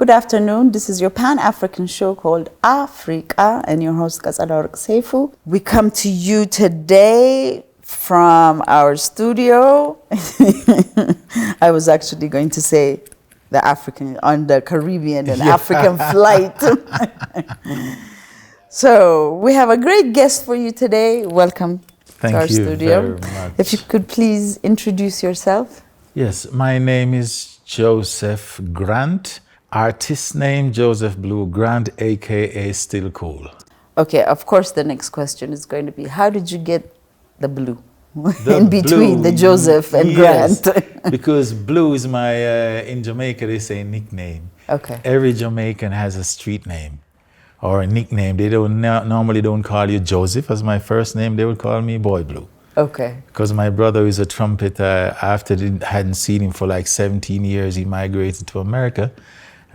Good afternoon. This is your Pan-African show called Afreeqa and your host Kasadork Seifu. We come to you today from our studio. I was actually going to say the African on the Caribbean and African flight. So we have a great guest for you today. Welcome to our studio. Very much. If you could please introduce yourself. Yes, my name is Joseph Grant. Artist name Joseph Blue Grant, aka Still Cool. Okay, of course the next question is going to be, how did you get the blue The in between Blue, the Joseph and yes, Grant? because Blue is my, in Jamaica they say nickname. Okay. Every Jamaican has a street name or a nickname. They normally don't call you Joseph as my first name. They would call me Boy Blue. Okay. Because my brother is a trumpeter. After I hadn't seen him for like 17 years, he migrated to America.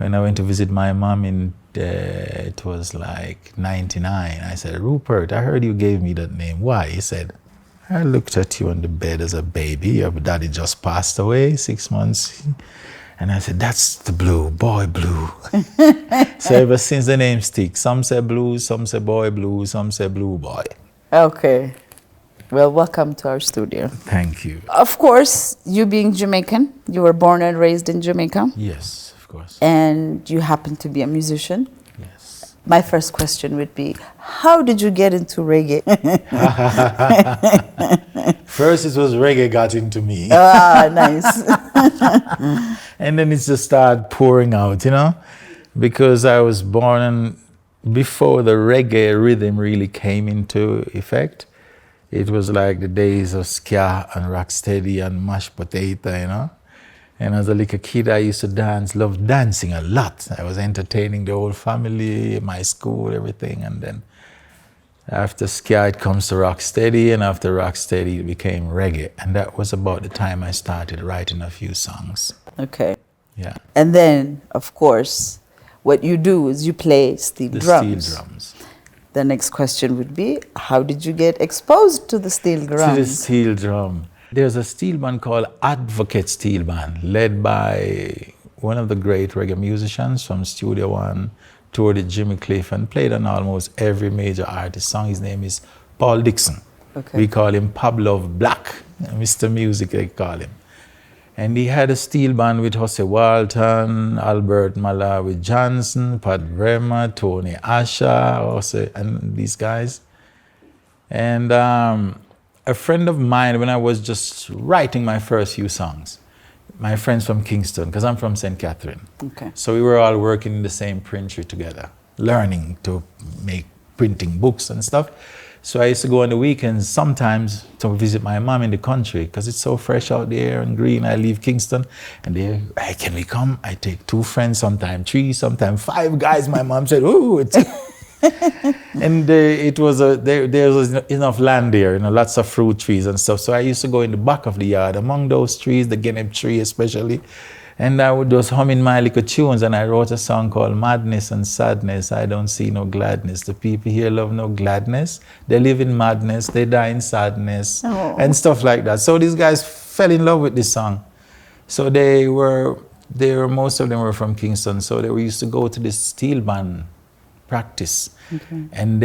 When I went to visit my mom in, it was like 99, I said, Rupert, I heard you gave me that name. Why? He said, I looked at you on the bed as a baby. Your daddy just passed away 6 months. And I said, that's the Blue, Boy Blue. So ever since the name sticks. Some say Blue, some say Boy Blue, some say Blue Boy. Okay. Well, welcome to our studio. Thank you. Of course, you being Jamaican, you were born and raised in Jamaica. Yes. Of course. And you happen to be a musician. Yes. My first question would be, how did you get into reggae? First it was reggae got into me. Ah, nice. And then it just started pouring out, you know, because I was born before the reggae rhythm really came into effect. It was like the days of ska and rocksteady and mashed potato, you know. And as a little kid, I used to dance, loved dancing a lot. I was entertaining the whole family, my school, everything. And then after ska, it comes to rocksteady, and after rocksteady, it became reggae. And that was about the time I started writing a few songs. Okay. Yeah. And then, of course, what you do is you play steel drums. Steel drums. The next question would be, how did you get exposed to the steel drums? To the steel drum. There's a steel band called Advocate Steel Band, led by one of the great reggae musicians from Studio One, toured with Jimmy Cliff and played on almost every major artist song. His name is Paul Dixon. Okay. We call him Pablo Black, Mr. Music they call him. And he had a steel band with Jose Walton, Albert Malawi Johnson, Pat Bremer, Tony Asher, and these guys. And a friend of mine, when I was just writing my first few songs, my friends from Kingston, because I'm from St. Catherine. Okay. So we were all working in the same printery together, learning to make printing books and stuff. So I used to go on the weekends sometimes to visit my mom in the country because it's so fresh out there and green. I leave Kingston and they, hey, can we come? I take 2 friends, sometimes 3, sometimes 5 guys. My mom said, ooh, it's... And it was there was enough land there, you know, lots of fruit trees and stuff. So I used to go in the back of the yard, among those trees, the guinea tree especially, and I would just humming my little tunes. And I wrote a song called Madness and Sadness. I don't see no gladness. The people here love no gladness. They live in madness. They die in sadness. Oh. And stuff like that. So these guys fell in love with this song. So most of them were from Kingston. So they used to go to this steel band practice. Okay. And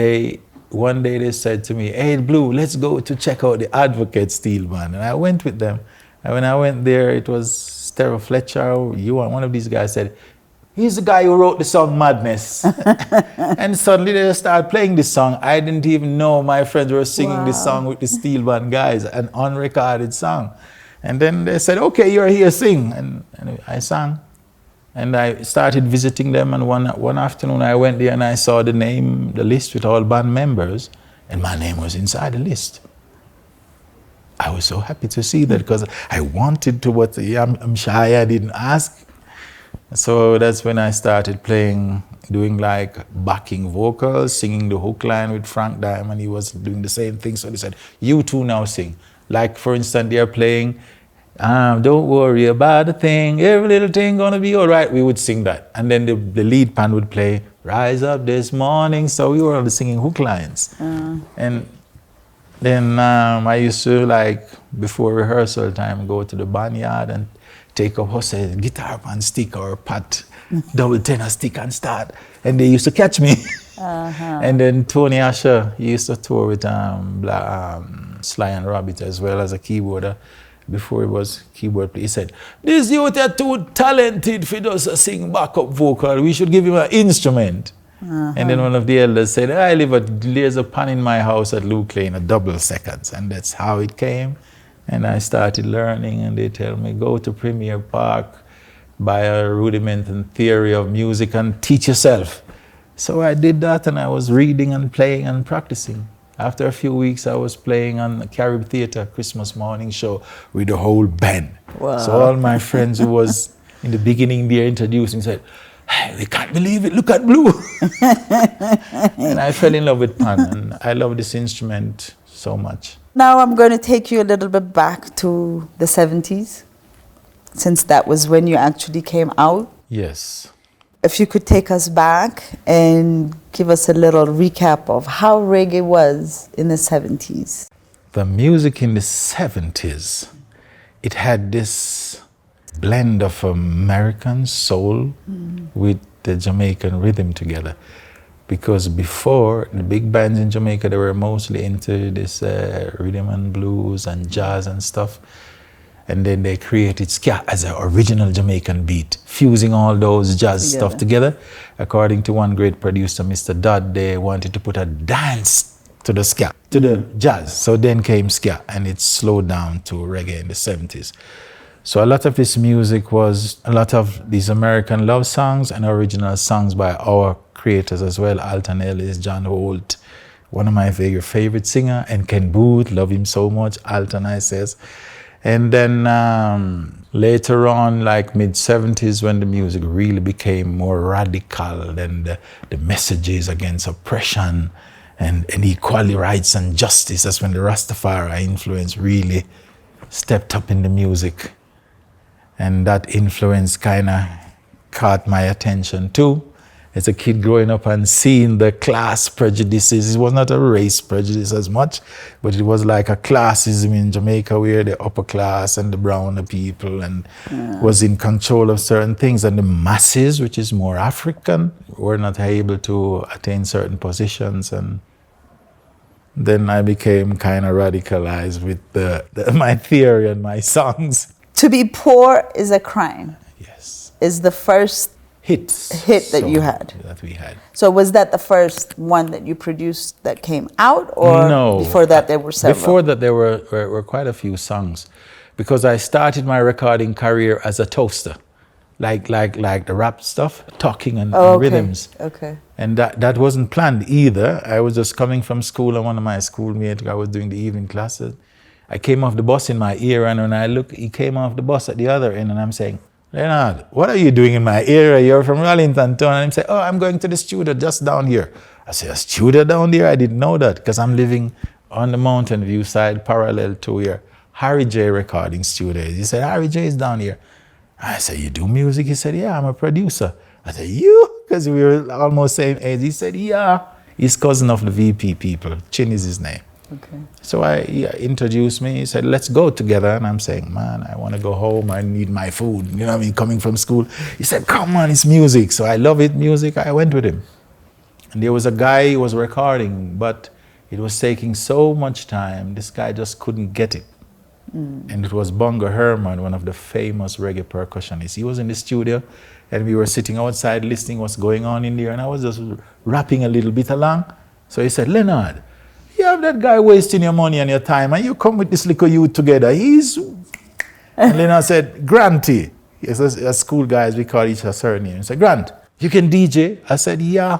one day they said to me, hey Blue, let's go to check out the Advocate Steel Band. And I went with them. And when I went there, it was Stereo Fletcher, one of these guys said, he's the guy who wrote the song Madness. And suddenly they started playing this song. I didn't even know my friends were singing this song with the Steel Band guys, an unrecorded song. And then they said, okay, you're here, sing. And I sang. And I started visiting them, and one afternoon I went there and I saw the list with all band members, and my name was inside the list. I was so happy to see that because I wanted to, I'm shy, I didn't ask. So that's when I started doing like backing vocals, singing the hook line with Frank Diamond. He was doing the same thing, so they said, you two now sing. Like for instance, they're playing, don't worry about a thing, every little thing gonna be all right. We would sing that. And then the lead band would play, rise up this morning. So we were all singing hook lines. And then I used to, like, before rehearsal time, go to the barnyard and take up Jose's guitar and stick or Pat double tenor stick and start. And they used to catch me. And then Tony Asher, he used to tour with Sly and Rabbit as well as a keyboarder. Before he was keyboard player, he said, "This youth are too talented for us to sing backup vocal. We should give him an instrument." And then one of the elders said, there's a pan in my house at Luke Lane, a double seconds. And that's how it came. And I started learning, and they tell me, go to Premier Park, buy a rudiment and theory of music and teach yourself. So I did that, and I was reading and playing and practicing. After a few weeks, I was playing on the Carib Theatre Christmas morning show with the whole band. Wow. So all my friends who was in the beginning there introducing said, "Hey, we can't believe it, look at Blue." And I fell in love with pan, and I love this instrument so much. Now I'm going to take you a little bit back to the 70s, since that was when you actually came out. Yes. If you could take us back and give us a little recap of how reggae was in the 70s. The music in the 70s, it had this blend of American soul with the Jamaican rhythm together. Because before, the big bands in Jamaica, they were mostly into this rhythm and blues and jazz and stuff. And then they created ska as an original Jamaican beat, fusing all those jazz stuff together. According to one great producer, Mr. Dodd, they wanted to put a dance to the ska, to the jazz. So then came ska, and it slowed down to reggae in the 70s. So a lot of this music was a lot of these American love songs and original songs by our creators as well. Alton Ellis, John Holt, one of my favorite singer, and Ken Booth, love him so much, Alton, I says. And then later on, like mid-70s, when the music really became more radical, and the messages against oppression and equality, rights and justice, that's when the Rastafari influence really stepped up in the music. And that influence kind of caught my attention too. As a kid growing up and seeing the class prejudices, it was not a race prejudice as much, but it was like a classism in Jamaica where the upper class and the browner people and was in control of certain things, and the masses, which is more African, were not able to attain certain positions. And then I became kind of radicalized with my theory and my songs. To be poor is a crime. Yes. Is the first hit that you had. That we had. So was that the first one that you produced that came out, or no, before that there were several? Before that there were quite a few songs, because I started my recording career as a toaster, like the rap stuff, talking and rhythms. Okay. And that wasn't planned either. I was just coming from school, and one of my schoolmates, I was doing the evening classes. I came off the bus in my ear, and when I look, he came off the bus at the other end, and I'm saying, "Leonard, what are you doing in my area? You're from Wellington Town." And I'm saying, "Oh, I'm going to the studio just down here." I said, "A studio down there?" I didn't know that, because I'm living on the mountain view side parallel to where Harry J recording studio is. He said, "Harry J is down here." I said, "You do music?" He said, "Yeah, I'm a producer." I said, "You?" Because we were almost same age. He said, "Yeah." He's cousin of the VP people. Chin is his name. Okay. So he introduced me. He said, "Let's go together." And I'm saying, "Man, I want to go home. I need my food." You know what I mean? Coming from school. He said, "Come on, it's music." So I love it, music. I went with him. And there was a guy who was recording, but it was taking so much time. This guy just couldn't get it. And it was Bongo Herman, one of the famous reggae percussionists. He was in the studio, and we were sitting outside listening what's going on in there. And I was just rapping a little bit along. So he said, "Leonard, you have that guy wasting your money and your time, and you come with this little youth together. And then I said, "Granty." As school guys, we call each other surname. He said, "Grant, you can DJ?" I said, "Yeah.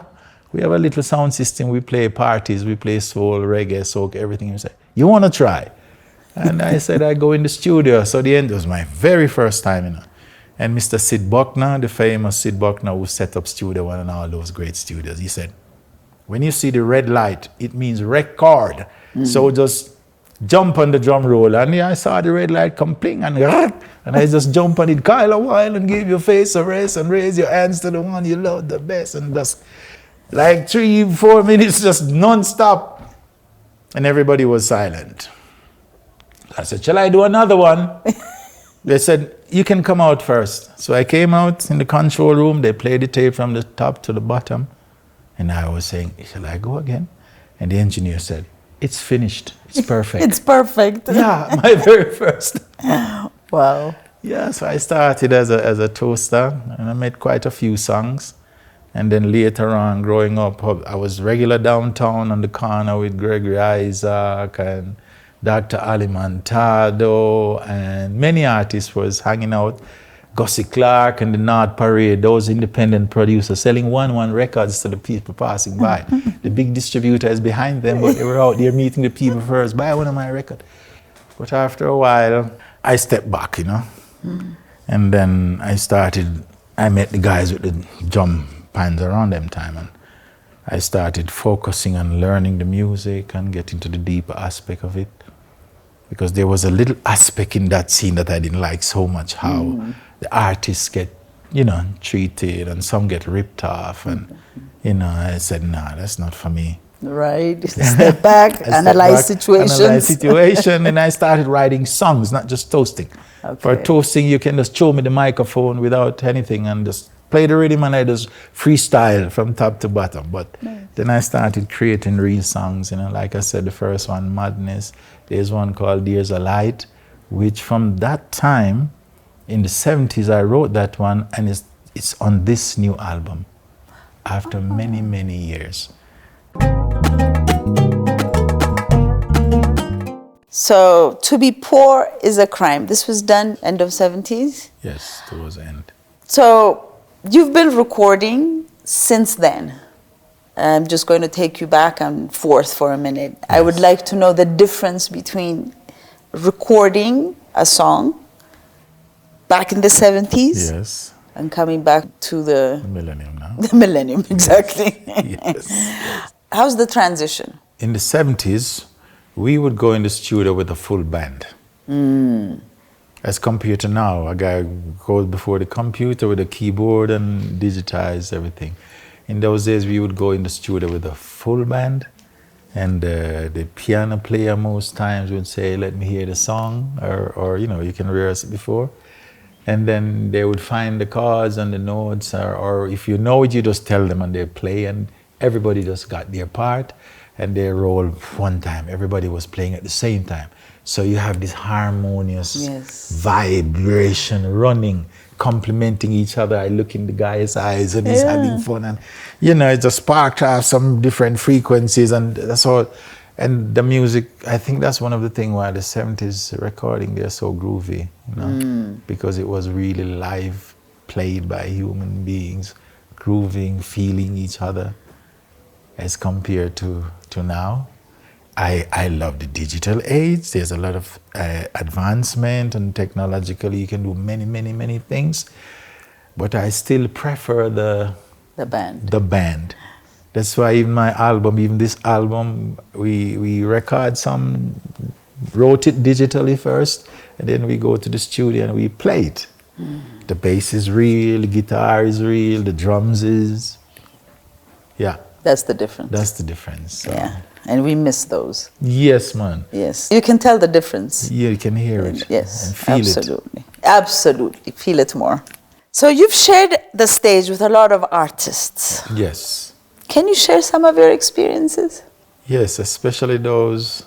We have a little sound system. We play parties. We play soul, reggae, soak, everything." He said, "You want to try?" And I said, "I go in the studio." So the end was my very first time, And Mr. Sid Buckner, the famous Sid Buckner, who set up Studio One and all those great studios, he said, "When you see the red light, it means record. So just jump on the drum roll." And I saw the red light come pling, and I just jump on it, Kyle a while, and give your face a rest and raise your hands to the one you love the best. And just like 3-4 minutes, just non-stop. And everybody was silent. I said, "Shall I do another one?" They said, you can come out first. So I came out in the control room. They played the tape from the top to the bottom. And I was saying, shall I go again? And the engineer said, it's finished. It's perfect. It's perfect. Yeah, my very first. Wow. Yeah, so I started as a toaster, and I made quite a few songs. And then later on, growing up, I was regular downtown on the corner with Gregory Isaac and Dr. Ali Montado, and many artists was hanging out. Gussie Clark and the North Parade, those independent producers selling one records to the people passing by. The big distributor is behind them, but they were out there meeting the people first, buy one of my records. But after a while, I stepped back, you know. And then I met the guys with the drum bands around them time, and I started focusing on learning the music and getting to the deeper aspect of it. Because there was a little aspect in that scene that I didn't like so much, how the artists get, you know, treated and some get ripped off. And, you know, I said, nah, that's not for me. Right. Step back, analyze situation, and I started writing songs, not just toasting. Okay. For toasting, you can just show me the microphone without anything and just play the rhythm, and I just freestyle from top to bottom. But then I started creating real songs, you know, like I said, the first one, Madness. There's one called There's a Light, which from that time, in the 70s, I wrote that one, and it's on this new album after many, many years. So, to be poor is a crime. This was done end of 70s? Yes, towards the end. So, you've been recording since then. I'm just going to take you back and forth for a minute. Yes. I would like to know the difference between recording a song back in the 70s, yes, and coming back to the millennium now. The millennium, exactly. Yes. How's the transition? In the 70s, we would go in the studio with a full band. As compared to now, a guy goes before the computer with a keyboard and digitize everything. In those days, we would go in the studio with a full band, and the piano player most times would say, let me hear the song, or you know, you can rehearse it before. And then they would find the chords and the notes, or if you know it, you just tell them and they play, and everybody just got their part, and they roll one time. Everybody was playing at the same time. So you have this harmonious vibration running, complementing each other. I look in the guy's eyes and he's having fun, and you know, it's a spark off some different frequencies, and that's all. And the music, I think that's one of the things why the 70s recording, they're so groovy, you know, because it was really live, played by human beings, grooving, feeling each other, as compared to now. I love the digital age. There's a lot of advancement, and technologically you can do many things, but I still prefer the band. That's why even my album, even this album, we record some, wrote it digitally first, and then we go to the studio and we play it. The bass is real, the guitar is real, the drums is, That's the difference. That's the difference. So. Yeah, and we miss those. Yes, man. Yes, you can tell the difference. Yeah, you can hear it. Yes, and feel absolutely. Absolutely, feel it more. So you've shared the stage with a lot of artists. Yes. Can you share some of your experiences? Yes, especially those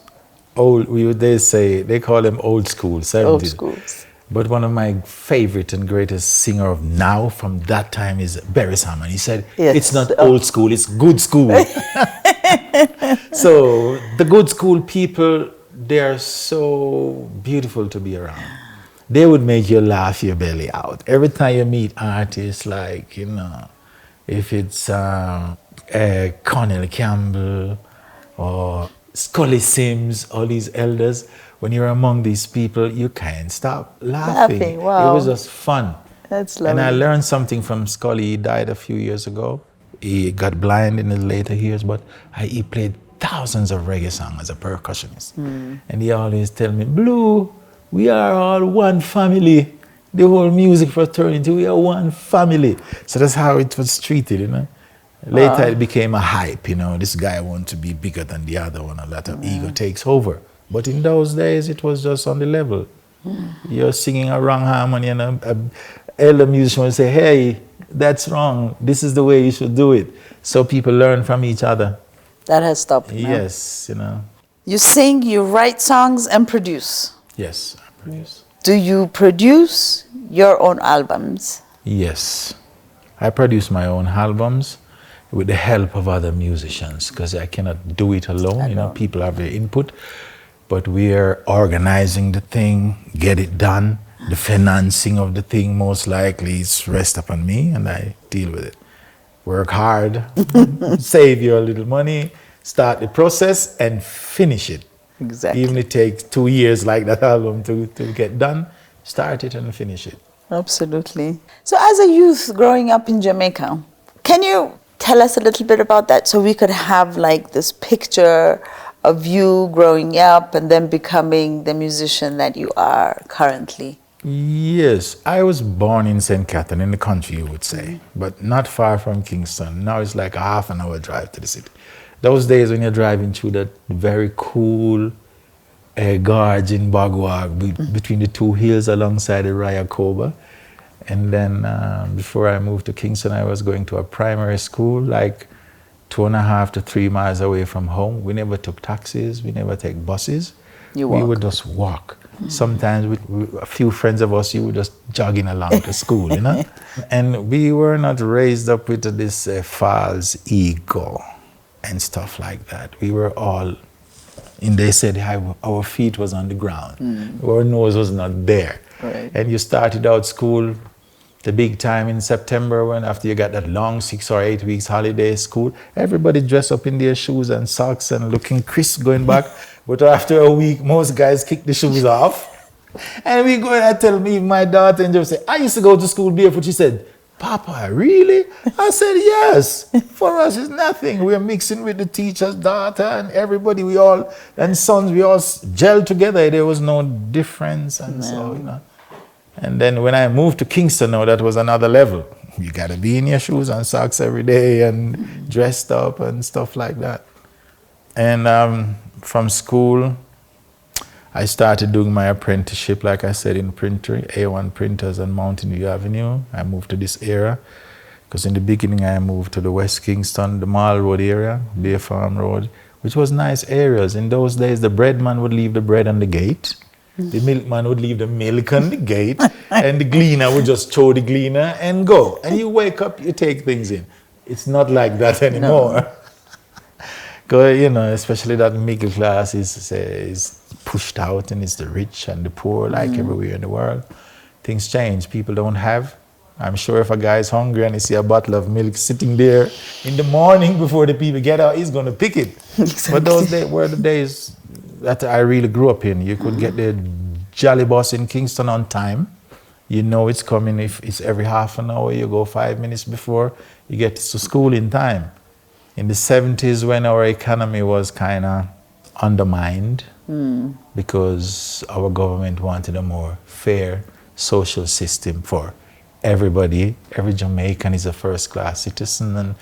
old, they call them old school, 70s. Old schools. But one of my favorite and greatest singer of now from that time is Barry Salmon. He said, it's not old school, it's good school. So the good school people, they are so beautiful to be around. They would make you laugh your belly out. Every time you meet artists like, you know, if it's Cornel Campbell or Scully Sims, all these elders, when you're among these people, you can't stop laughing. Wow. It was just fun. That's lovely. And I learned something from Scully. He died a few years ago. He got blind in his later years, but he played thousands of reggae songs as a percussionist. And he always tell me, Blue, we are all one family. The whole music fraternity, we are one family. So that's how it was treated, you know. Later it became a hype, you know. This guy wants to be bigger than the other one. A lot of ego takes over. But in those days, it was just on the level. You're singing a wrong harmony, and a elder musician will say, hey, that's wrong. This is the way you should do it. So people learn from each other. That has stopped now. Yes, you know. You sing, you write songs, and produce. Yes, I produce. Do you produce your own albums? Yes. I produce my own albums with the help of other musicians because I cannot do it alone. You know, people have their input, but we are organizing the thing, get it done. The financing of the thing most likely is rest upon me, and I deal with it. Work hard, save your little money, start the process, and finish it. Exactly. Even if it takes 2 years like that album to get done, start it and finish it. Absolutely. So as a youth growing up in Jamaica, can you tell us a little bit about that so we could have like this picture of you growing up and then becoming the musician that you are currently? Yes, I was born in St. Catherine, in the country, you would say, but not far from Kingston. Now it's like a half an hour drive to the city. Those days when you're driving through that very cool gorge in Bagwag, between the two hills alongside the Rayakoba. And then before I moved to Kingston, I was going to a primary school, like 2.5 to 3 miles away from home. We never took taxis, we never take buses. We would just walk. Sometimes with a few friends of us, you were just jogging along to school, you know? And we were not raised up with this false ego and stuff like that. We were all, and they said our feet was on the ground. Our nose was not there. Right. And you started out school, the big time in September, when after you got that long 6 or 8 weeks holiday school, everybody dressed up in their shoes and socks and looking crisp going back. But after a week, most guys kick the shoes off. And we go and tell me, my daughter, and just say, I used to go to school barefoot. She said, Papa, really? I said, yes. For us, it's nothing. We're mixing with the teacher's daughter and everybody, and sons, we all gel together. There was no difference. And so, you know. And then when I moved to Kingston, now that was another level. You got to be in your shoes and socks every day and dressed up and stuff like that. And from school, I started doing my apprenticeship, like I said, in printing, A1 printers on Mountain View Avenue. I moved to this area because in the beginning I moved to the West Kingston, the Mall Road area, Bay Farm Road, which was nice areas. In those days, the bread man would leave the bread on the gate. The milkman would leave the milk on the gate, and the gleaner would just throw the gleaner and go. And you wake up, you take things in. It's not like that anymore. Because, you know, especially that middle class is pushed out, and it's the rich and the poor, like everywhere in the world. Things change. People don't have. I'm sure if a guy is hungry and he see a bottle of milk sitting there in the morning before the people get out, he's going to pick it. Exactly. But those days were the days that I really grew up in. You could get the Jolly Bus in Kingston on time. You know it's coming. If it's every half an hour, you go 5 minutes before, you get to school in time. In the 70s, when our economy was kind of undermined because our government wanted a more fair social system for everybody. Every Jamaican is a first-class citizen and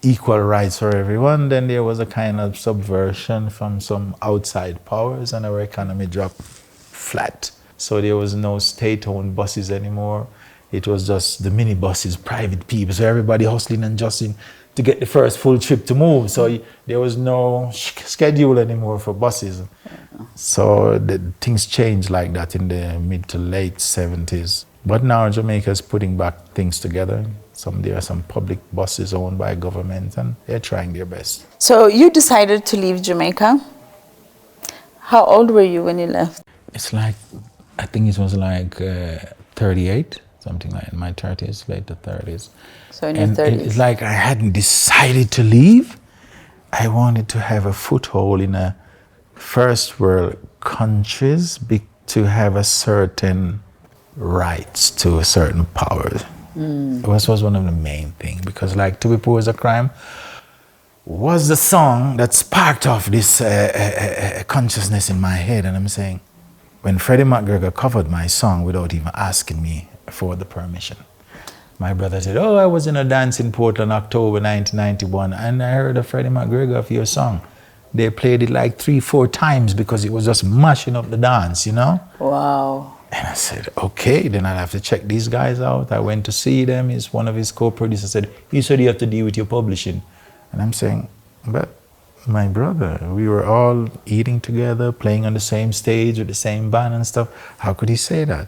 equal rights for everyone. Then there was a kind of subversion from some outside powers, and our economy dropped flat. So there was no state-owned buses anymore. It was just the minibuses, private people. So everybody hustling and jostling to get the first full trip to move. So there was no schedule anymore for buses. So things changed like that in the mid to late 70s. But now Jamaica is putting back things together. There are some public buses owned by government, and they're trying their best. So you decided to leave Jamaica. How old were you when you left? It's like, I think it was like 38, something like in my 30s, late 30s. So in your 30s. It's like I hadn't decided to leave. I wanted to have a foothold in a first world countries to have a certain rights to a certain powers. It was one of the main things, because like To Be Poor is a Crime was the song that sparked off this consciousness in my head. And I'm saying, when Freddie McGregor covered my song without even asking me for the permission, my brother said, oh, I was in a dance in Portland, October 1991, and I heard a Freddie McGregor of your song. They played it like 3-4 times because it was just mashing up the dance, you know? Wow. And I said, okay, then I'll have to check these guys out. I went to see them. He's one of his co-producers said, you said you have to deal with your publishing. And I'm saying, but my brother, we were all eating together, playing on the same stage with the same band and stuff. How could he say that?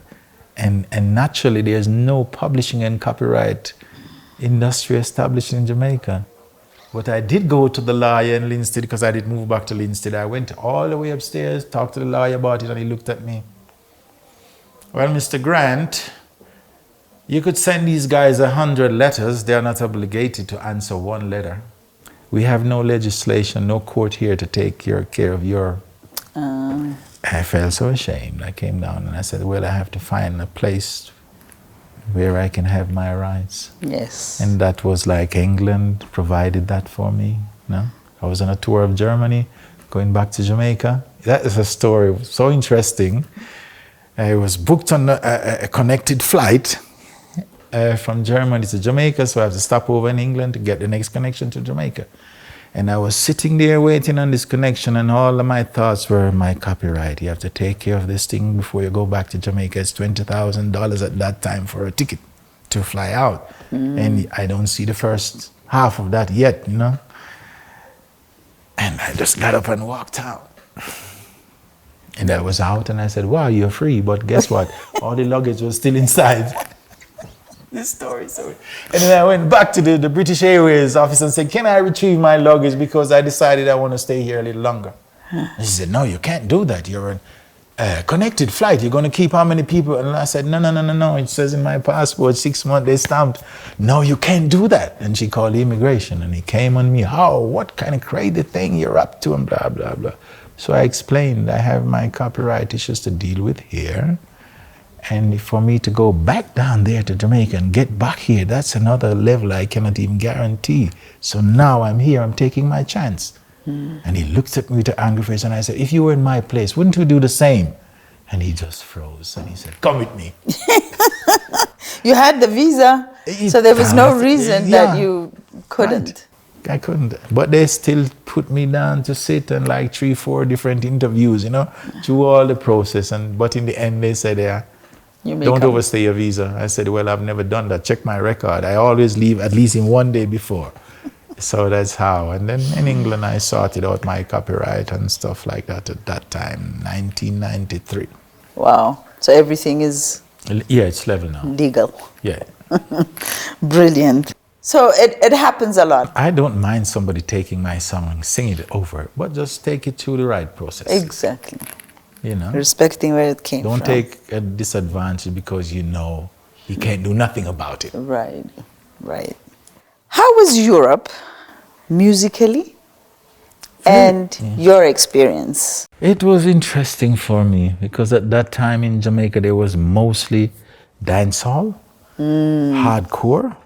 And naturally, there's no publishing and copyright industry established in Jamaica. But I did go to the lawyer in Linstead because I did move back to Linstead. I went all the way upstairs, talked to the lawyer about it, and he looked at me. Well, Mr. Grant, you could send these guys 100 letters. They are not obligated to answer one letter. We have no legislation, no court here to take care of your... I felt so ashamed. I came down and I said, well, I have to find a place where I can have my rights. Yes. And that was like England provided that for me. No? I was on a tour of Germany, going back to Jamaica. That is a story so interesting. I was booked on a connected flight from Germany to Jamaica, so I have to stop over in England to get the next connection to Jamaica. And I was sitting there waiting on this connection, and all of my thoughts were my copyright. You have to take care of this thing before you go back to Jamaica. It's $20,000 at that time for a ticket to fly out. And I don't see the first half of that yet, you know. And I just got up and walked out. And I was out, and I said, wow, you're free. But guess what? All the luggage was still inside. This story. And then I went back to the British Airways office and said, can I retrieve my luggage because I decided I want to stay here a little longer. And she said, no, you can't do that. You're on a connected flight. You're going to keep how many people? And I said, no. It says in my passport, 6 months, they stamped. No, you can't do that. And she called the immigration, and he came on me. How? What kind of crazy thing you're up to? And blah, blah, blah. So I explained, I have my copyright issues to deal with here. And for me to go back down there to Jamaica and get back here, that's another level I cannot even guarantee. So now I'm here, I'm taking my chance. And he looked at me with an angry face, and I said, if you were in my place, wouldn't you do the same? And he just froze, and he said, come with me. You had the visa, so there was no reason that you couldn't. Right. I couldn't. But they still put me down to sit and like 3-4 different interviews, you know, through all the process. But in the end, they said, don't overstay your visa. I said, well, I've never done that. Check my record. I always leave at least in one day before. So that's how. And then in England, I sorted out my copyright and stuff like that at that time, 1993. Wow. So everything is... Yeah, it's level now. Legal. Yeah. Brilliant. So it happens a lot. I don't mind somebody taking my song and singing it over, but just take it through the right process. Exactly. You know? Respecting where it came from. Don't take a disadvantage because you know you can't do nothing about it. Right. How was Europe musically and your experience? It was interesting for me because at that time in Jamaica there was mostly dancehall, hardcore,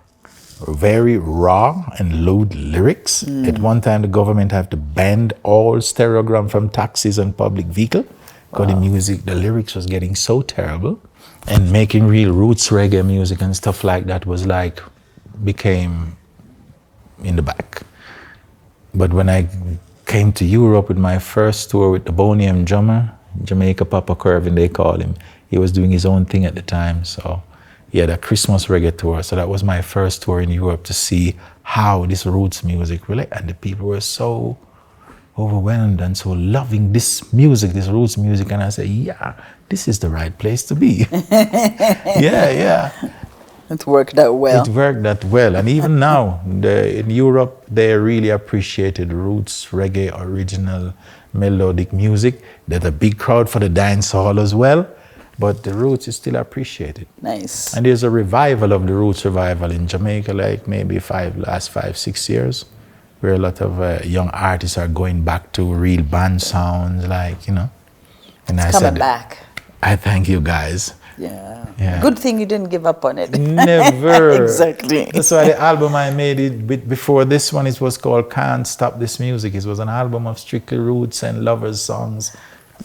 very raw and lewd lyrics. At one time the government had to ban all stereogram from taxis and public vehicle because the lyrics was getting so terrible, and making real roots reggae music and stuff like that was like became in the back. But when I came to Europe with my first tour with the Bonium drummer, Jamaica Papa Curvin they call him, he was doing his own thing at the time, so he had a Christmas reggae tour. So that was my first tour in Europe to see how this roots music really, and the people were so overwhelmed and so loving this music, this roots music, and I said, yeah, this is the right place to be. Yeah. It worked out well. It worked out well, and even now in Europe they really appreciated roots, reggae, original melodic music. There's a big crowd for the dance hall as well, but the roots is still appreciated. Nice. And there's a revival of the roots revival in Jamaica, like maybe last 5-6 years, where a lot of young artists are going back to real band sounds, like, you know. And it's coming back. I thank you guys. Yeah. Good thing you didn't give up on it. Never. Exactly. That's why the album I made it before this one, it was called Can't Stop This Music. It was an album of strictly roots and lovers songs,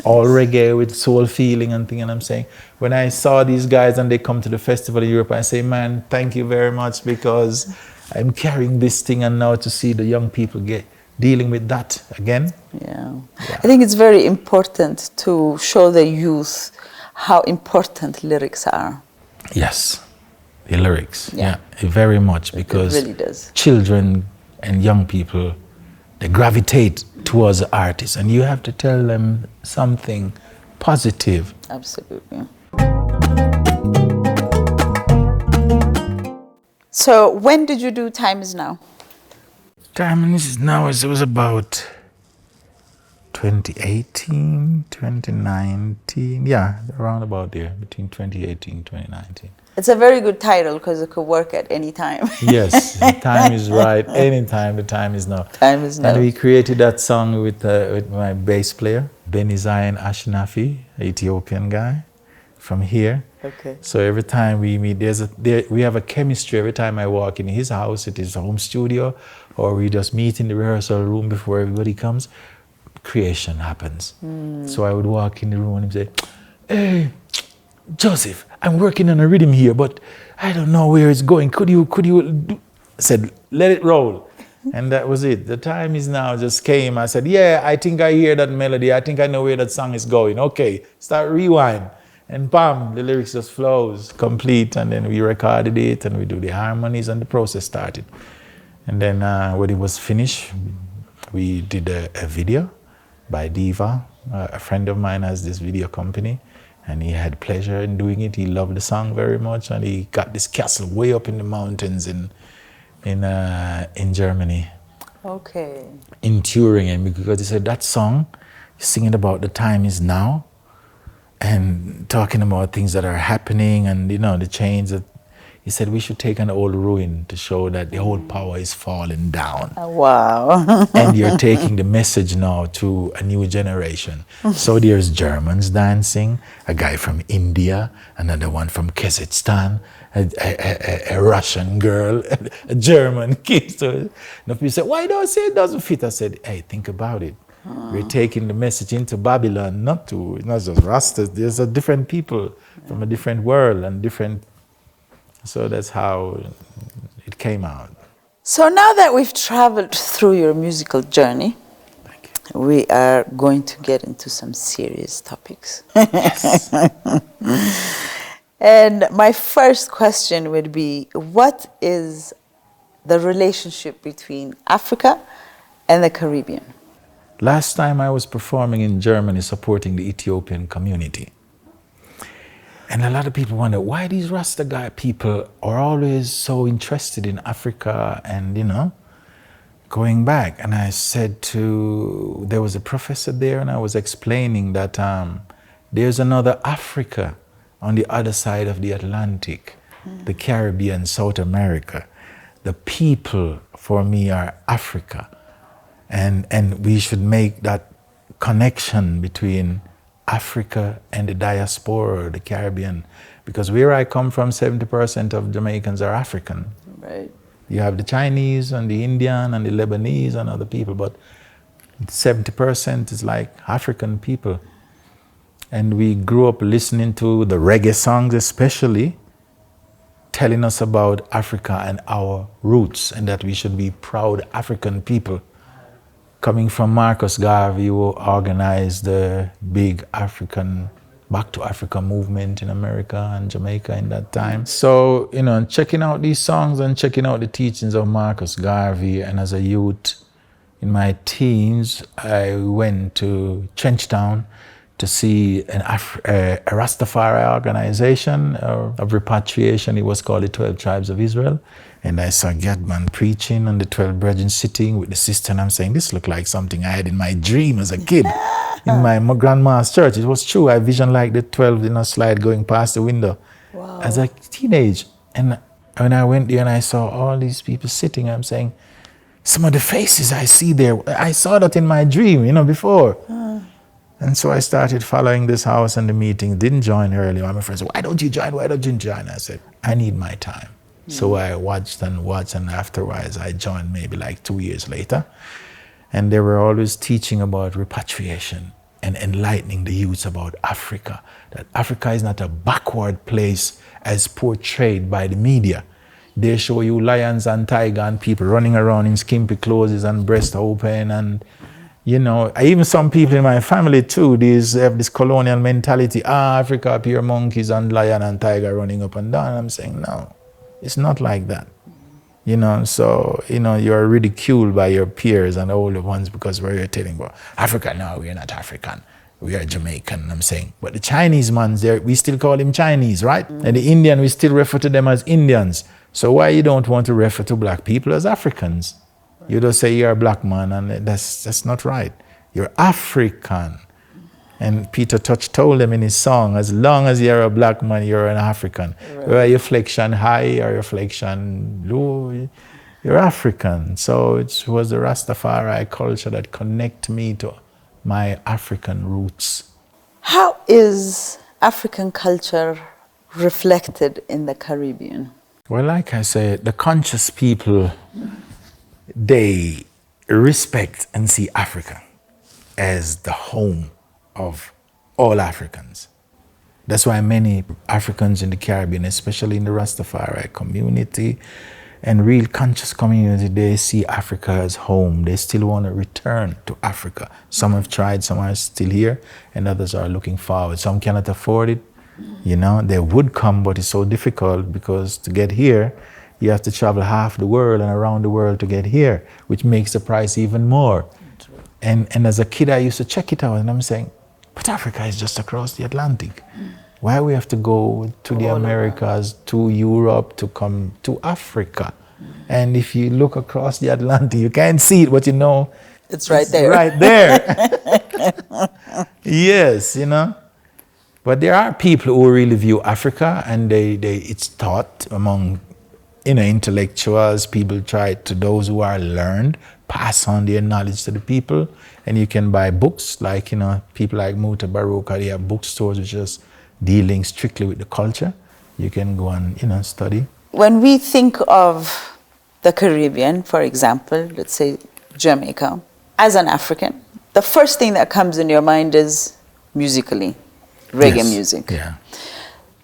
all reggae with soul feeling and thing. And I'm saying, when I saw these guys and they come to the festival in Europe, I say, man, thank you very much, because I'm carrying this thing, and now to see the young people get dealing with that again. Yeah. I think it's very important to show the youth how important lyrics are. Yes, the lyrics. Yeah, very much, because it really does. Children and young people, they gravitate towards the artists, and you have to tell them something positive. Absolutely. So when did you do Time Is Now? Time Is Now, it was about 2018, 2019. Yeah, around about there, between 2018 and 2019. It's a very good title because it could work at any time. Yes, the time is right. Anytime, the time is now. Time is now. And we created that song with my bass player, Benizayan Ashnafi, an Ethiopian guy from here. Okay. So every time we meet, we have a chemistry. Every time I walk in his house, it is home studio, or we just meet in the rehearsal room before everybody comes, creation happens. So I would walk in the room and say, "Hey, Joseph, I'm working on a rhythm here, but I don't know where it's going. Could you do?" I said, "Let it roll." And that was it. The Time Is Now just came. I said, "Yeah, I think I hear that melody. I think I know where that song is going. Okay, start rewind." And bam, the lyrics just flows complete. And then we recorded it and we do the harmonies and the process started. And then when it was finished, we did a video by Diva. A friend of mine has this video company, and he had pleasure in doing it. He loved the song very much, and he got this castle way up in the mountains in Germany. Okay. In Turing, because he said that song, singing about the time is now, and talking about things that are happening, and the change that. He said we should take an old ruin to show that the old power is falling down. Wow. And you're taking the message now to a new generation. So there's Germans dancing, a guy from India, another one from Kazakhstan, a Russian girl, a German kid. So people say, "Why don't you say it doesn't fit?" I said, "Hey, think about it. We're taking the message into Babylon, not just Rastas. There's a different people from a different world and different." So that's how it came out. So now that we've traveled through your musical journey, we are going to get into some serious topics. Yes. And my first question would be, what is the relationship between Africa and the Caribbean? Last time I was performing in Germany supporting the Ethiopian community. And a lot of people wonder why these Rasta guy people are always so interested in Africa and, going back. And I said there was a professor there, and I was explaining that there's another Africa on the other side of the Atlantic, the Caribbean, South America. The people for me are Africa. And we should make that connection between Africa and the diaspora, the Caribbean, because where I come from, 70% of Jamaicans are African. Right. You have the Chinese and the Indian and the Lebanese and other people, but 70% is like African people. And we grew up listening to the reggae songs, especially telling us about Africa and our roots, and that we should be proud African people. Coming from Marcus Garvey, who organized the big Back to Africa movement in America and Jamaica in that time. So, checking out these songs and checking out the teachings of Marcus Garvey, and as a youth in my teens, I went to Trenchtown to see a Rastafari organization of repatriation. It was called the 12 Tribes of Israel. And I saw Gedman preaching and the 12 brethren sitting with the sister, and I'm saying, this looked like something I had in my dream as a kid in my grandma's church. It was true. I visioned like the 12 slide going past the window. Wow. As a teenage. And when I went there and I saw all these people sitting, I'm saying, some of the faces I see there, I saw that in my dream, before. And so I started following this house and the meeting. Didn't join early. My friend said, why don't you join? I said, I need my time. So I watched, and afterwards I joined maybe like 2 years later. And they were always teaching about repatriation and enlightening the youths about Africa. That Africa is not a backward place as portrayed by the media. they show you lions and tiger and people running around in skimpy clothes and breast open, and you know, even some people in my family too, these have this colonial mentality. Africa, pure monkeys and lion and tiger running up and down. I'm saying, no, it's not like that. You know, so, you know, you're ridiculed by your peers and older ones because we're telling about Africa. No, we're not African. We are Jamaican. I'm saying, but the Chinese ones, we still call them Chinese, right? And the Indian, we still refer to them as Indians. So why you don't want to refer to black people as Africans? You don't say you're a black man, and that's not right. You're African. And Peter Touch told them in his song, as long as you're a black man, you're an African. Right. Whether your flexion high or your flexion low, you're African. So it was the Rastafari culture that connected me to my African roots. How is African culture reflected in the Caribbean? Well, like I said, the conscious people, they respect and see Africa as the home of all Africans. That's why many Africans in the Caribbean, especially in the Rastafari community and real conscious community, they see Africa as home. They still want to return to Africa. Some have tried, some are still here, and others are looking forward. Some cannot afford it. You know, they would come, but it's so difficult because to get here, you have to travel half the world and around the world to get here, which makes the price even more. And as a kid, I used to check it out, and I'm saying, but Africa is just across the Atlantic. Why we have to go to the Americas, to Europe, to come to Africa? And if you look across the Atlantic, you can't see it, but you know, it's right there. Right there. Yes, you know. But there are people who really view Africa, and it's taught among, you know, intellectuals. People try to, those who are learned, pass on their knowledge to the people. And you can buy books, like, you know, people like Muta Baruka, they have bookstores which is dealing strictly with the culture. You can go and, you know, study. When we think of the Caribbean, for example, let's say Jamaica, as an African, the first thing that comes in your mind is musically, reggae music. Yeah.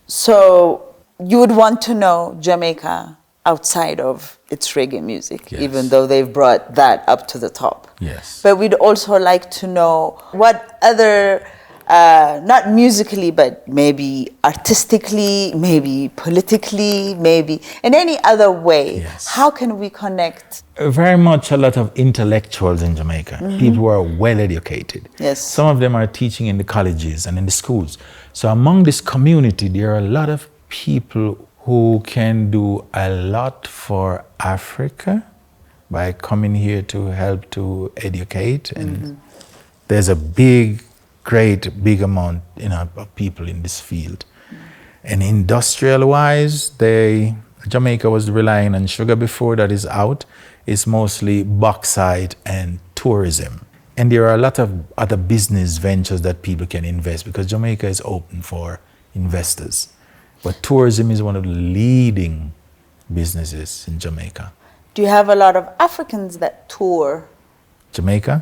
So you would want to know Jamaica outside of its reggae music, even though they've brought that up to the top. Yes. But we'd also like to know what other, not musically, but maybe artistically, maybe politically, maybe in any other way, how can we connect? Very much a lot of intellectuals in Jamaica, people who are well educated. Yes. Some of them are teaching in the colleges and in the schools. So among this community, there are a lot of people who can do a lot for Africa by coming here to help to educate. And there's a big amount, you know, of people in this field. And industrial-wise, Jamaica was relying on sugar before, that is out. It's mostly bauxite and tourism. And there are a lot of other business ventures that people can invest because Jamaica is open for investors. But tourism is one of the leading businesses in Jamaica. Do you have a lot of Africans that tour Jamaica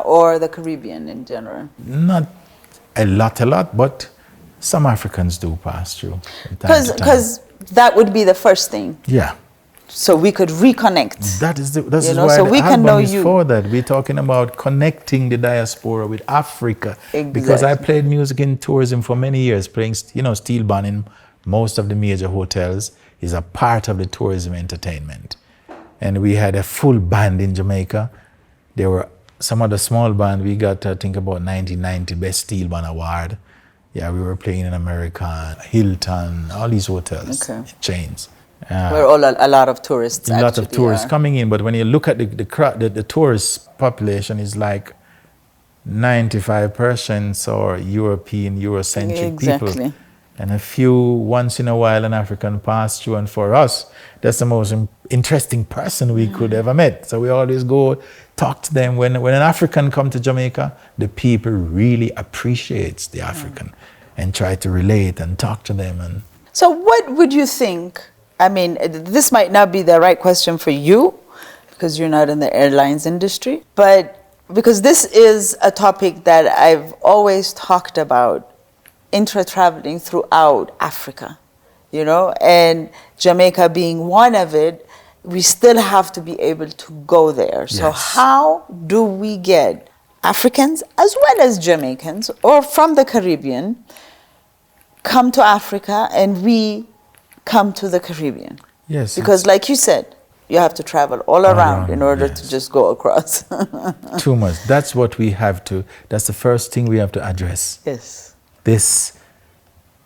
or the Caribbean in general? Not a lot, but some Africans do pass through. Because that would be the first thing. Yeah. So we could reconnect. That is why so the we can album know is you. for that. We're talking about connecting the diaspora with Africa. Exactly. Because I played music in tourism for many years, playing, you know, steel band in most of the major hotels is a part of the tourism entertainment. And we had a full band in Jamaica. There were some other small band. We got, I think, about 1990 Best Steel Band Award. Yeah, we were playing in America, Hilton, all these hotels, chains. Where a lot of tourists a lot of tourists coming in, but when you look at the tourist population is like 95% or European, Eurocentric people. And a few, once in a while, an African pass through, and for us, that's the most interesting person we could ever met. So we always go talk to them. When an African come to Jamaica, the people really appreciates the African and try to relate and talk to them. And so what would you think? I mean, this might not be the right question for you because you're not in the airlines industry, but because this is a topic that I've always talked about, intra-traveling throughout Africa. you know, and Jamaica being one of it, we still have to be able to go there. So Yes. how do we get Africans as well as Jamaicans or from the Caribbean come to Africa and we come to the Caribbean? Yes. Because like you said, you have to travel all around in order to yes. just go across. Too much. That's what we have to, that's the first thing we have to address. Yes. This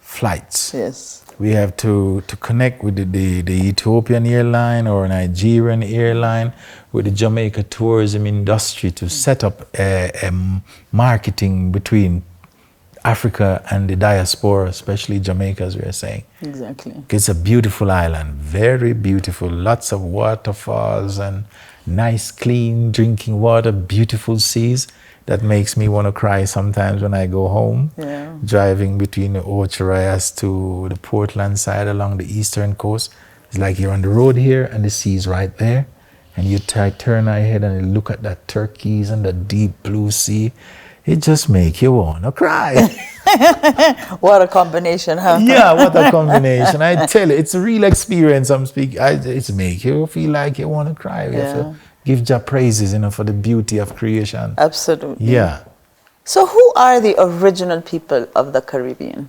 flights. Yes. We have to connect with the Ethiopian airline or Nigerian airline, with the Jamaica tourism industry to set up a marketing between Africa and the diaspora, especially Jamaica, as we are saying. Exactly. It's a beautiful island, very beautiful, lots of waterfalls and nice, clean drinking water, beautiful seas. That makes me want to cry sometimes when I go home, driving between the Orcharias to the Portland side along the eastern coast. It's like you're on the road here and the sea's right there. And you turn ahead and you look at that turquoise and the deep blue sea. It just makes you want to cry. What a combination, huh? Yeah, what a combination. I tell you, it's a real experience. It's make you feel like you want to cry. You have to give Jah praises, for the beauty of creation. Absolutely. Yeah. So who are the original people of the Caribbean?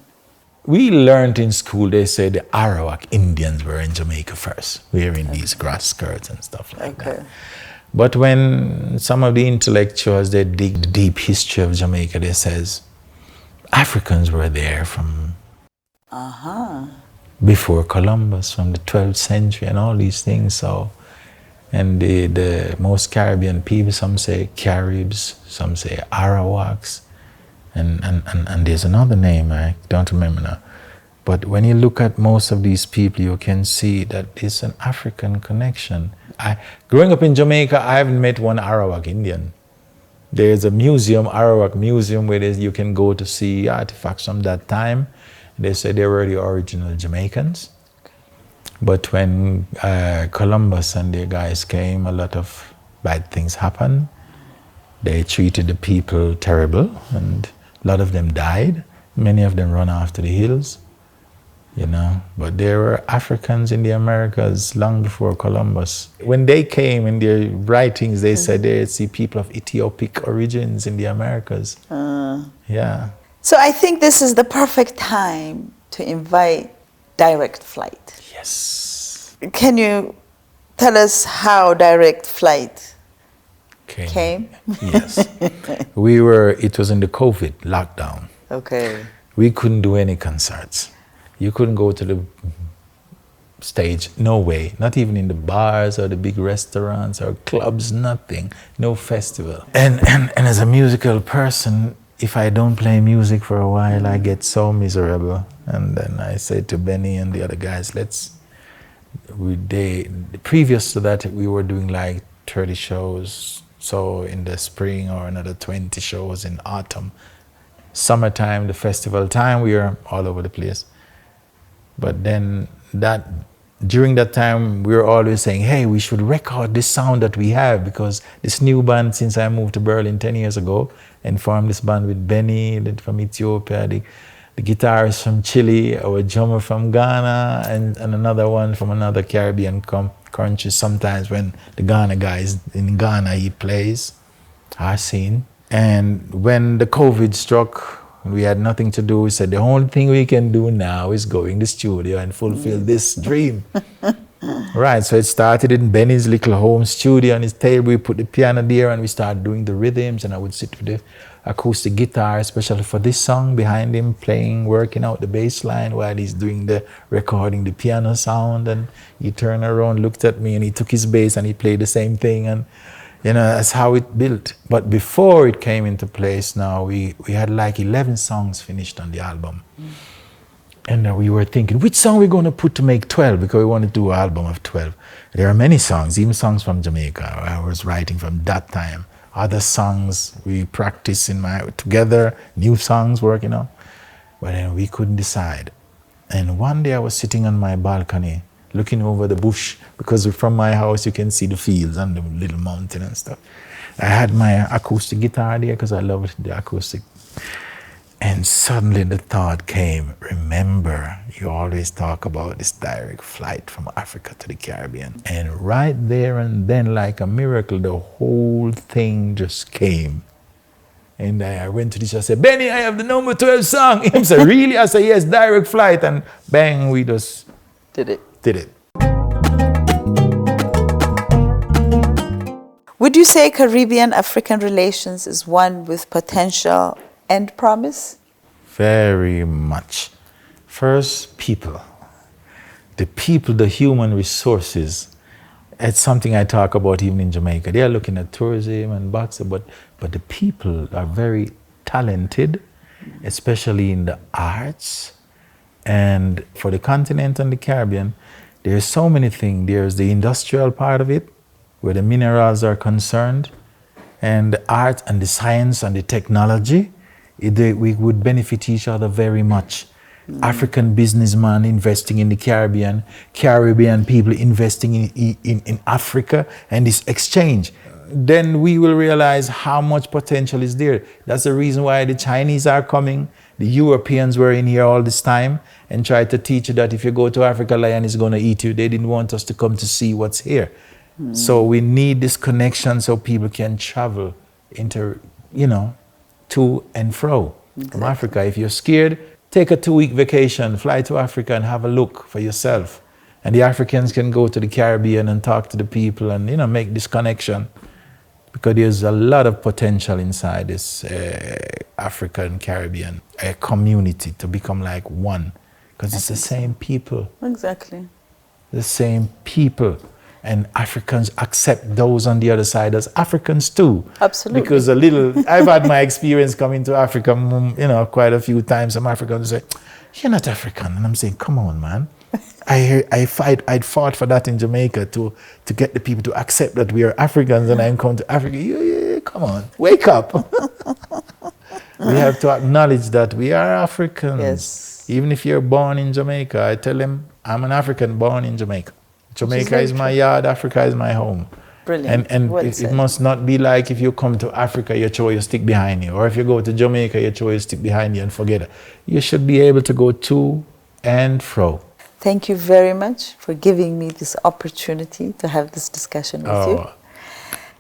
We learned in school, they say the Arawak Indians were in Jamaica first, wearing these grass skirts and stuff like that. But when some of the intellectuals, they dig the deep history of Jamaica, they says Africans were there from before Columbus, from the 12th century and all these things. So, and the most Caribbean people, some say Caribs, some say Arawaks, and there's another name, I don't remember now. But when you look at most of these people, you can see that it's an African connection. Growing up in Jamaica, I haven't met one Arawak Indian. There's a museum, Arawak Museum, where you can go to see artifacts from that time. They say they were the original Jamaicans. But when Columbus and their guys came, a lot of bad things happened. They treated the people terrible, and a lot of them died. Many of them run off to the hills. But there were Africans in the Americas long before Columbus. When they came in their writings, they said they see people of Ethiopic origins in the Americas. Yeah. So I think this is the perfect time to invite direct flight. Yes. Can you tell us how direct flight came? Yes. It was in the COVID lockdown. Okay. We couldn't do any concerts. You couldn't go to the stage, no way. Not even in the bars or the big restaurants or clubs, nothing. No festival. And as a musical person, if I don't play music for a while, I get so miserable. And then I said to Benny and the other guys, previous to that, we were doing like 30 shows. So in the spring, or another 20 shows in autumn. Summertime, the festival time, we were all over the place. But then during that time, we were always saying, hey, we should record this sound that we have, because this new band, since I moved to Berlin 10 years ago and formed this band with Benny from Ethiopia, the guitarist from Chile, our drummer from Ghana, and another one from another Caribbean country. Sometimes when the Ghana guy is in Ghana, he plays our scene. And when the COVID struck, we had nothing to do. We said, the only thing we can do now is go in the studio and fulfill this dream. Right, so it started in Benny's little home studio on his table. We put the piano there and we started doing the rhythms, and I would sit with the acoustic guitar, especially for this song, behind him playing, working out the bass line while he's doing recording the piano sound. And he turned around, looked at me, and he took his bass and he played the same thing. And that's how it built. But before it came into place now, we had like 11 songs finished on the album. And we were thinking, which song we're going to put to make 12? Because we wanted to do an album of 12. There are many songs, even songs from Jamaica. I was writing from that time. Other songs we practiced together, new songs working on. But then we couldn't decide. And one day I was sitting on my balcony, looking over the bush, because from my house you can see the fields and the little mountain and stuff. I had my acoustic guitar there because I loved the acoustic. And suddenly the thought came, remember, you always talk about this direct flight from Africa to the Caribbean. And right there and then, like a miracle, the whole thing just came. And I went to this, I said, Benny, I have the number 12 song. He said, really? I said, yes, direct flight. And bang, we just Did it. did it. Would you say Caribbean-African relations is one with potential and promise? Very much. First, people. The people, the human resources. It's something I talk about even in Jamaica. They are looking at tourism and boxing, but the people are very talented, especially in the arts. And for the continent and the Caribbean, there's so many things. There's the industrial part of it, where the minerals are concerned, and the art and the science and the technology. We would benefit each other very much. African businessmen investing in the Caribbean, Caribbean people investing in Africa, and this exchange. Then we will realize how much potential is there. That's the reason why the Chinese are coming. The Europeans were in here all this time and tried to teach you that if you go to Africa, lion is going to eat you. They didn't want us to come to see what's here. So we need this connection so people can travel into, to and fro from Africa. If you're scared, take a 2-week vacation, fly to Africa and have a look for yourself. And the Africans can go to the Caribbean and talk to the people and, make this connection. Because there's a lot of potential inside this African Caribbean community to become like one. Because it's the same people. Exactly. The same people. And Africans accept those on the other side as Africans too. Absolutely. Because I've had my experience coming to Africa, quite a few times. Some Africans say, you're not African. And I'm saying, come on, man. I'd fought for that in Jamaica to get the people to accept that we are Africans and I'm coming to Africa. Come on, wake up. We have to acknowledge that we are Africans. Yes. Even if you're born in Jamaica, I tell them I'm an African born in Jamaica. Jamaica is my yard, Africa is my home. Brilliant. And well it must not be like if you come to Africa, you throw your stick behind you. Or if you go to Jamaica, you throw your stick behind you and forget it. You should be able to go to and fro. Thank you very much for giving me this opportunity to have this discussion with you.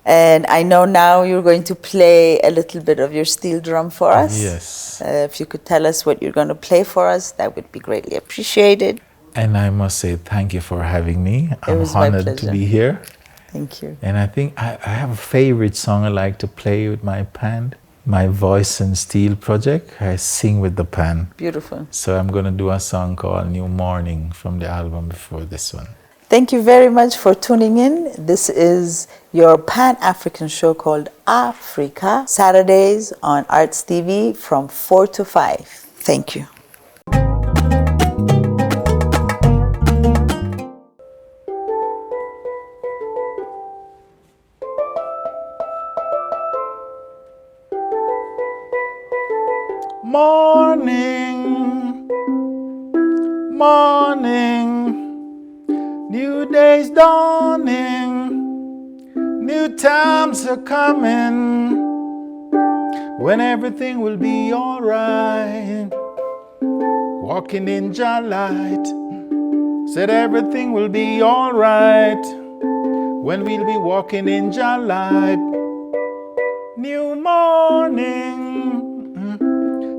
And I know now you're going to play a little bit of your steel drum for us. Yes. If you could tell us what you're going to play for us, that would be greatly appreciated. And I must say thank you for having me. It was my honored pleasure. to be here. Thank you. And I think I have a favorite song I like to play with my band. My Voice and Steel project. I sing with the pan. Beautiful. So I'm going to do a song called New Morning from the album before this one. Thank you very much for tuning in. This is your Pan-African show called Afreeqa, Saturdays on Arts TV from 4 to 5. Thank you. Morning, morning, new day's dawning, new times are coming, when everything will be alright. Walking in Jah light, said everything will be alright, when we'll be walking in Jah light. New morning.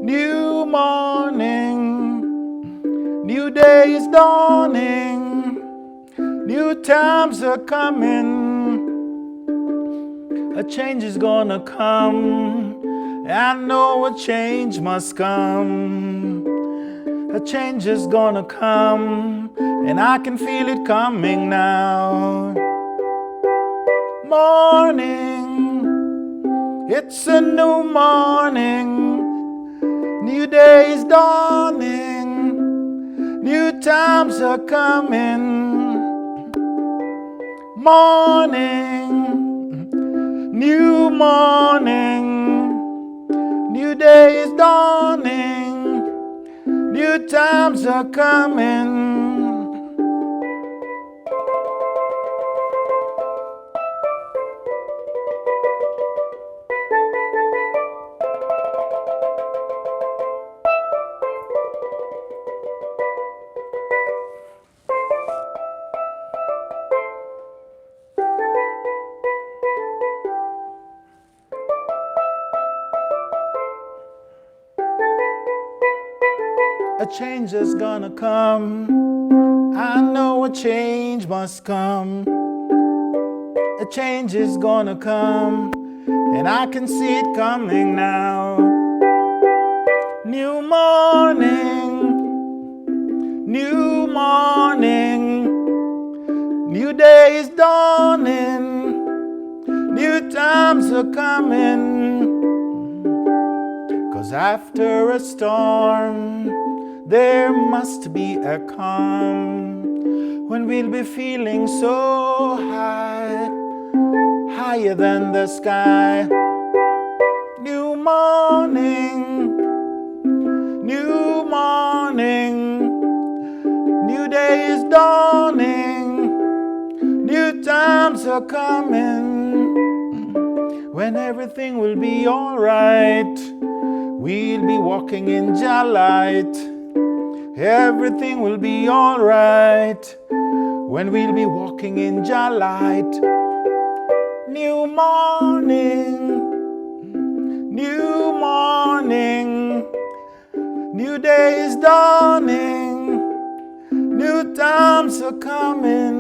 New morning, new day is dawning, new times are coming, a change is gonna come, I know a change must come, a change is gonna come, and I can feel it coming now. Morning, it's a new morning, new day is dawning, new times are coming. Morning, new morning, new day is dawning, new times are coming. a change is gonna come. I know a change must come. A change is gonna come, and I can see it coming now. New morning, new morning, new day is dawning, new times are coming. 'Cause after a storm, there must be a calm, when we'll be feeling so high, higher than the sky. New morning, new morning, new day is dawning, new times are coming, when everything will be alright. We'll be walking in Jah light. Everything will be alright when we'll be walking in Jah light. New morning, new morning, new day is dawning, new times are coming,